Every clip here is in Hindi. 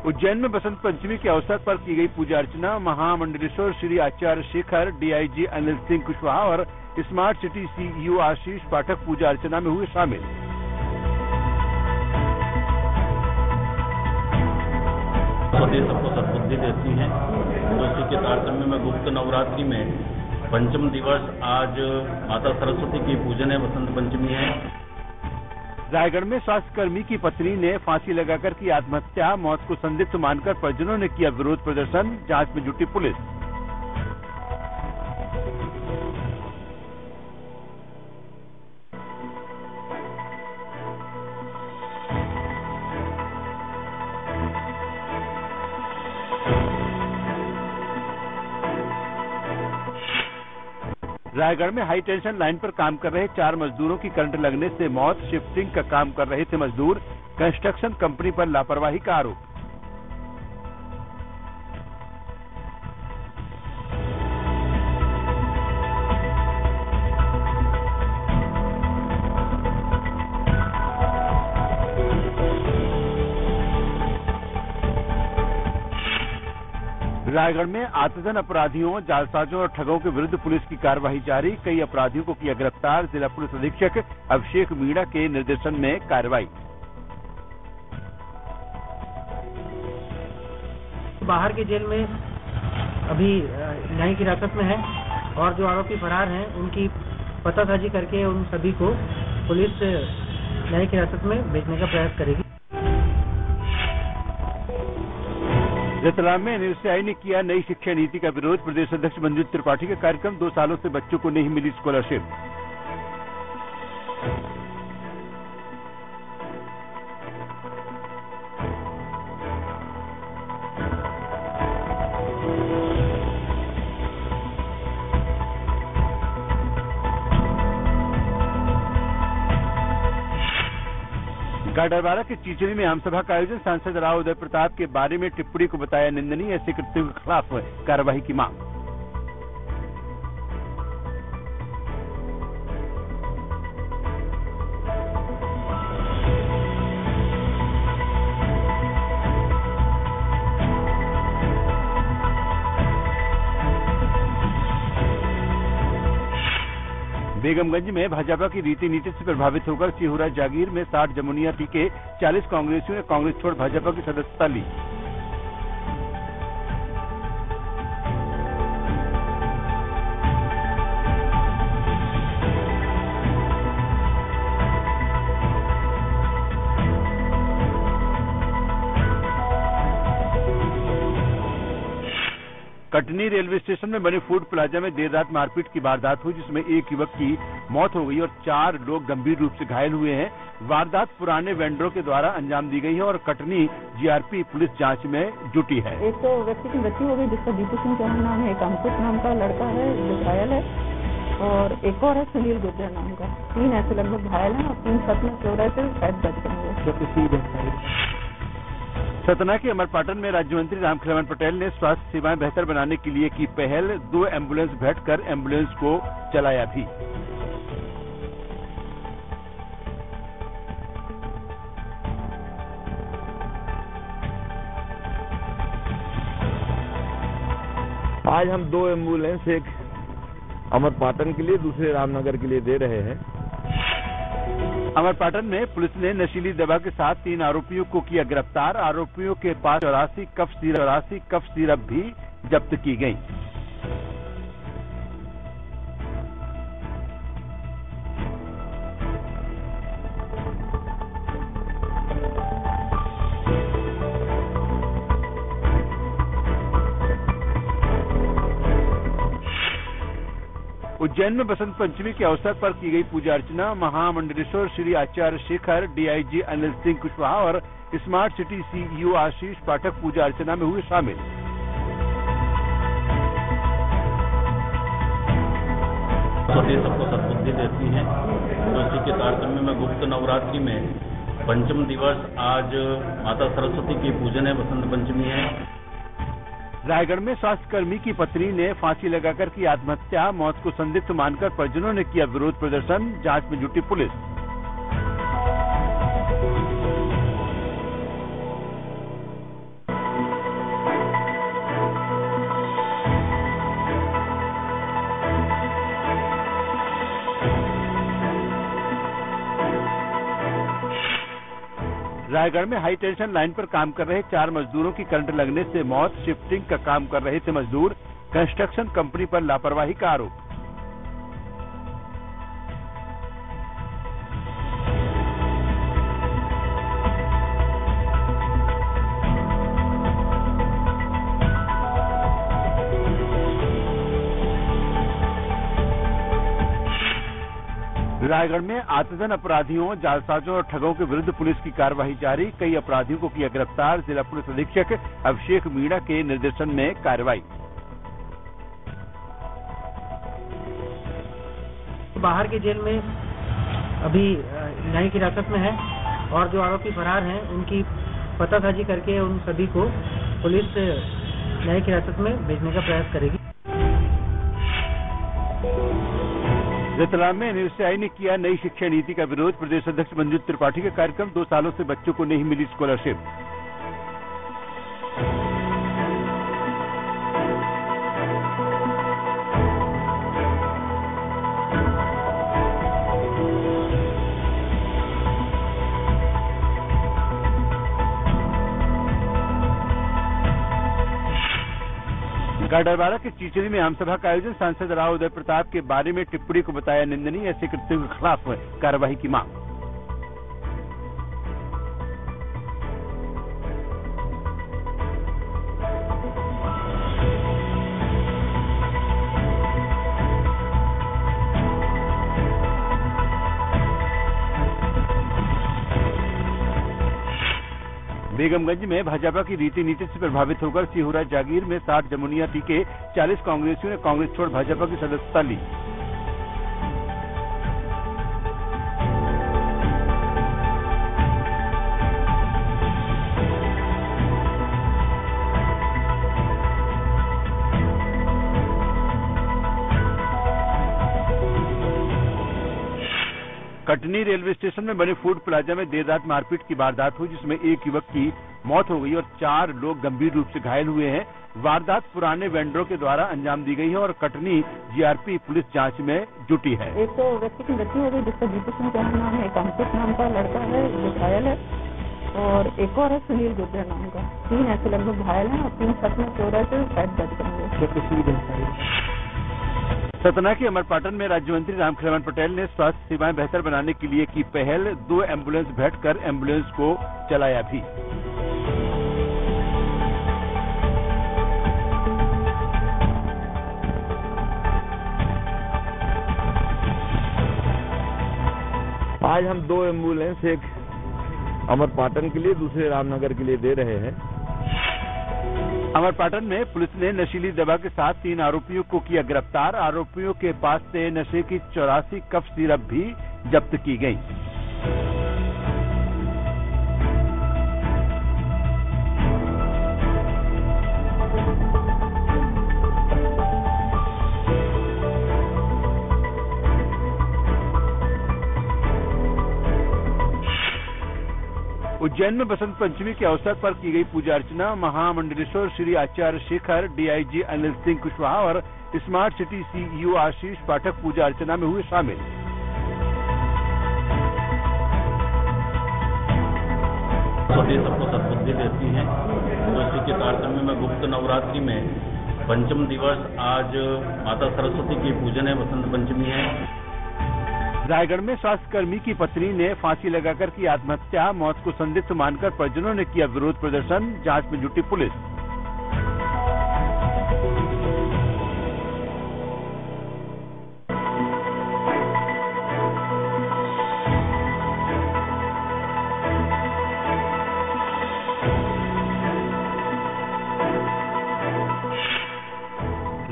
उज्जैन में बसंत पंचमी के अवसर पर की गई पूजा अर्चना। महामंडलेश्वर श्री आचार्य शेखर, डीआईजी अनिल सिंह कुशवाहा और स्मार्ट सिटी सीईओ आशीष पाठक पूजा अर्चना में हुए शामिल। स्वदेश सबको सद्बुद्धि देती हैं, तो इसी के तारतम्य में गुप्त नवरात्रि में पंचम दिवस आज माता सरस्वती की पूजन है, बसंत पंचमी है। रायगढ़ में स्वास्थ्यकर्मी की पत्नी ने फांसी लगाकर की आत्महत्या। मौत को संदिग्ध मानकर परिजनों ने किया विरोध प्रदर्शन। जांच में जुटी पुलिस। रायगढ़ में हाई टेंशन लाइन पर काम कर रहे 4 मजदूरों की करंट लगने से मौत। शिफ्टिंग का काम कर रहे थे मजदूर। कंस्ट्रक्शन कंपनी पर लापरवाही का आरोप। रायगढ़ में आतजन अपराधियों, जालसाजों और ठगों के विरुद्ध पुलिस की कार्रवाई जारी। कई अपराधियों को किया गिरफ्तार। जिला पुलिस अधीक्षक अभिषेक मीणा के निर्देशन में कार्रवाई। बाहर की जेल में अभी न्यायिक हिरासत में है और जो आरोपी फरार हैं उनकी पतासाजी करके उन सभी को पुलिस न्यायिक हिरासत में भेजने का प्रयास करेगी। रतलाम में एनएसयूआई ने किया नई शिक्षा नीति का विरोध। प्रदेश अध्यक्ष मंजू त्रिपाठी का कार्यक्रम। 2 सालों से बच्चों को नहीं मिली स्कॉलरशिप। गाडरवारा के चीचड़ी में आमसभा का आयोजन। सांसद राव उदय प्रताप के बारे में टिप्पणी को बताया निंदनीय। ऐसे कृत्यों के खिलाफ कार्रवाई की मांग। बेगमगंज में भाजपा की रीति नीति से प्रभावित होकर सिहुरा जागीर में 60 जमुनिया पी के 40 कांग्रेसियों ने कांग्रेस छोड़ भाजपा की सदस्यता ली। कटनी रेलवे स्टेशन में बने फूड प्लाजा में देर रात मारपीट की वारदात हुई, जिसमें एक युवक की मौत हो गई और 4 लोग गंभीर रूप से घायल हुए हैं। वारदात पुराने वेंडरों के द्वारा अंजाम दी गई है और कटनी जीआरपी पुलिस जांच में जुटी है। एक तो व्यक्ति की मृत्यु हो गई जिसका दीपू सिंह चौहान नाम है, एक अंकुश नाम का लड़का है जो घायल है और एक और है सुनील गुर्जर नाम का। 3 ऐसे लगभग घायल हैं और 3 छत में सो रहे थे, शायद बच गए। सतना के अमरपाटन में राज्य मंत्री रामखेलावन पटेल ने स्वास्थ्य सेवाएं बेहतर बनाने के लिए की पहल। 2 एम्बुलेंस भेंटकर एम्बुलेंस को चलाया भी। आज हम 2 एम्बुलेंस, एक अमरपाटन के लिए, दूसरे रामनगर के लिए दे रहे हैं। अमरपाटन में पुलिस ने नशीली दवा के साथ 3 आरोपियों को किया गिरफ्तार। आरोपियों के पास 84 कफ सिरप भी जब्त की गई। उज्जैन में बसंत पंचमी के अवसर पर की गई पूजा अर्चना। महामंडलेश्वर श्री आचार्य शेखर, डीआईजी अनिल सिंह कुशवाहा और स्मार्ट सिटी सीईओ आशीष पाठक पूजा अर्चना में हुए शामिल। स्वदेश सबको सद्बुद्धि देती हैं, तो इसी के तारतम्य में गुप्त नवरात्रि में पंचम दिवस आज माता सरस्वती की पूजन है, बसंत पंचमी है। रायगढ़ में स्वास्थ्यकर्मी की पत्नी ने फांसी लगाकर की आत्महत्या। मौत को संदिग्ध मानकर परिजनों ने किया विरोध प्रदर्शन। जांच में जुटी पुलिस। रायगढ़ में हाई टेंशन लाइन पर काम कर रहे 4 मजदूरों की करंट लगने से मौत। शिफ्टिंग का काम कर रहे थे मजदूर। कंस्ट्रक्शन कंपनी पर लापरवाही का आरोप। रायगढ़ में आतजन अपराधियों, जालसाजों और ठगों के विरुद्ध पुलिस की कार्रवाई जारी। कई अपराधियों को किया गिरफ्तार। जिला पुलिस अधीक्षक अभिषेक मीणा के निर्देशन में कार्रवाई। बाहर की जेल में अभी न्यायिक हिरासत में है और जो आरोपी फरार हैं उनकी पतासाजी करके उन सभी को पुलिस न्यायिक हिरासत में भेजने का प्रयास करेगी। रतलाम में एनएसयूआई ने किया नई शिक्षा नीति का विरोध। प्रदेश अध्यक्ष मंजू त्रिपाठी का कार्यक्रम। 2 सालों से बच्चों को नहीं मिली स्कॉलरशिप। गाडरवारा के चीचरी में आमसभा का आयोजन। सांसद राव उदय प्रताप के बारे में टिप्पणी को बताया निंदनीय। ऐसे कृत्यों के खिलाफ कार्रवाई की मांग। बेगमगंज में भाजपा की रीति नीति से प्रभावित होकर सिहुरा जागीर में 60 जमुनिया टीके। 40 कांग्रेसियों ने कांग्रेस छोड़ भाजपा की सदस्यता ली। कटनी रेलवे स्टेशन में बने फूड प्लाजा में देर रात मारपीट की वारदात हुई, जिसमें एक युवक की मौत हो गई और 4 लोग गंभीर रूप से घायल हुए हैं। वारदात पुराने वेंडरों के द्वारा अंजाम दी गई है और कटनी जीआरपी पुलिस जांच में जुटी है। एक तो व्यक्ति की मृत्यु हो गई जिसका दीपू सिंह चौहान नाम है, एक अंकुश नाम का लड़का है जो घायल है, और एक और है सुनील गुर्जर नाम का। 3 ऐसे लगभग घायल हैं और 3 सच में चोर है तो शायद दर्ज करेंगे। सतना के अमरपाटन में राज्य मंत्री रामखेलावन पटेल ने स्वास्थ्य सेवाएं बेहतर बनाने के लिए की पहल। 2 एम्बुलेंस भेंटकर एम्बुलेंस को चलाया भी। आज हम 2 एम्बुलेंस, एक अमरपाटन के लिए, दूसरे रामनगर के लिए दे रहे हैं। अमरपाटन में पुलिस ने नशीली दवा के साथ 3 आरोपियों को किया गिरफ्तार। आरोपियों के पास से नशे की 84 कफ सिरप भी जब्त की गई। उज्जैन में बसंत पंचमी के अवसर पर की गई पूजा अर्चना। महामंडलेश्वर श्री आचार्य शेखर, डीआईजी अनिल सिंह कुशवाहा और स्मार्ट सिटी सीईओ आशीष पाठक पूजा अर्चना में हुए शामिल। सरस्वती सबको सद्बुद्धि देती हैं, तो इसी के तारतम्य में गुप्त नवरात्रि में पंचम दिवस आज माता सरस्वती की पूजन है, बसंत पंचमी है। रायगढ़ में स्वास्थ्यकर्मी की पत्नी ने फांसी लगाकर की आत्महत्या। मौत को संदिग्ध मानकर परिजनों ने किया विरोध प्रदर्शन। जांच में जुटी पुलिस।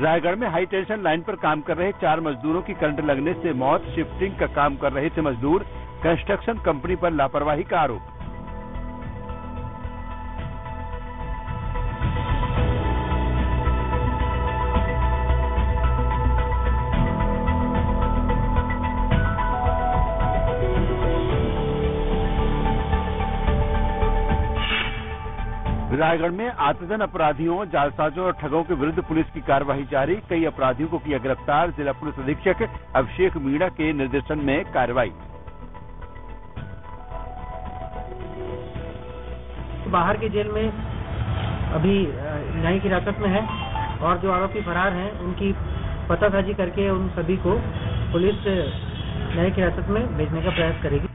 रायगढ़ में हाई टेंशन लाइन पर काम कर रहे 4 मजदूरों की करंट लगने से मौत। शिफ्टिंग का काम कर रहे थे मजदूर। कंस्ट्रक्शन कंपनी पर लापरवाही का आरोप। रायगढ़ में आतजन अपराधियों, जालसाजों और ठगों के विरुद्ध पुलिस की कार्रवाई जारी। कई अपराधियों को किया गिरफ्तार। जिला पुलिस अधीक्षक अभिषेक मीणा के निर्देशन में कार्रवाई। बाहर की जेल में अभी न्यायिक हिरासत में है और जो आरोपी फरार हैं उनकी पतासाजी करके उन सभी को पुलिस न्यायिक हिरासत में भेजने का प्रयास करेगी।